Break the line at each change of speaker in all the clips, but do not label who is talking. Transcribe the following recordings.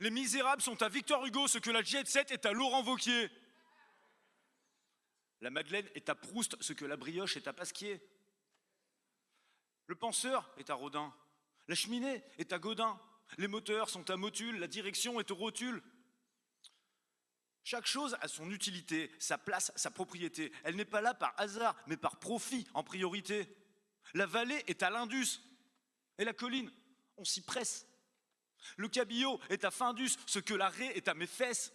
Les Misérables sont à Victor Hugo ce que la Jet Set est à Laurent Wauquiez. La Madeleine est à Proust ce que la brioche est à Pasquier. Le penseur est à Rodin. La cheminée est à Gaudin. Les moteurs sont à Motul. La direction est au rotule. Chaque chose a son utilité, sa place, sa propriété. Elle n'est pas là par hasard, mais par profit en priorité. La vallée est à l'Indus. Et la colline, on s'y presse. Le cabillaud est à Findus ce que la raie est à mes fesses.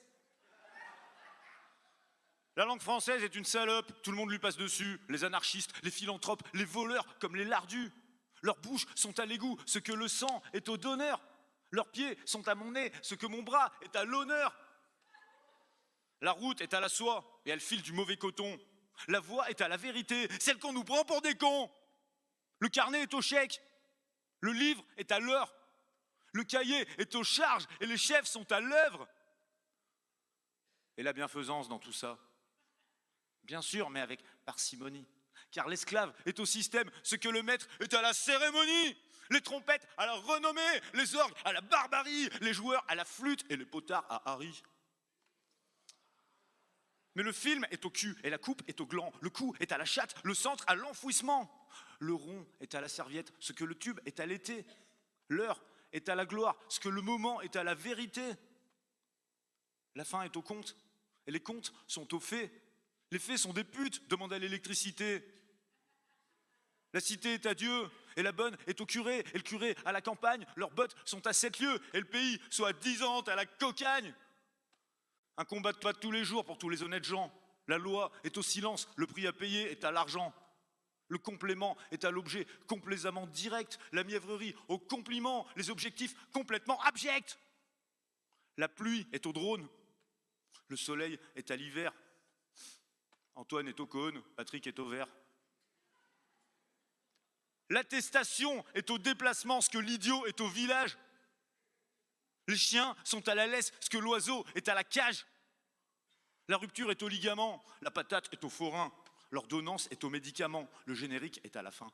La langue française est une salope, tout le monde lui passe dessus. Les anarchistes, les philanthropes, les voleurs comme les lardus. Leurs bouches sont à l'égout, ce que le sang est au donneur. Leurs pieds sont à mon nez, ce que mon bras est à l'honneur. La route est à la soie, et elle file du mauvais coton. La voix est à la vérité, celle qu'on nous prend pour des cons. Le carnet est au chèque, le livre est à l'heure. Le cahier est aux charges, et les chefs sont à l'œuvre. Et la bienfaisance dans tout ça? Bien sûr, mais avec parcimonie. Car l'esclave est au système ce que le maître est à la cérémonie. Les trompettes à la renommée, les orgues à la barbarie, les joueurs à la flûte et les potards à Harry. Mais le film est au cul et la coupe est au gland. Le cou est à la chatte, le centre à l'enfouissement. Le rond est à la serviette, ce que le tube est à l'été. L'heure est à la gloire, ce que le moment est à la vérité. La fin est au compte et les comptes sont aux faits. Les faits sont des putes, demande à l'électricité. La cité est à Dieu, et la bonne est au curé, et le curé à la campagne, leurs bottes sont à 7 lieues, et le pays soit 10 ans à la cocagne. Un combat de pas tous les jours pour tous les honnêtes gens. La loi est au silence, le prix à payer est à l'argent. Le complément est à l'objet complaisamment direct, la mièvrerie au compliment, les objectifs complètement abjects. La pluie est au drone, le soleil est à l'hiver. Antoine est au cône, Patrick est au vert. L'attestation est au déplacement, ce que l'idiot est au village. Les chiens sont à la laisse, ce que l'oiseau est à la cage. La rupture est au ligament, la patate est au forain. L'ordonnance est au médicament, le générique est à la fin.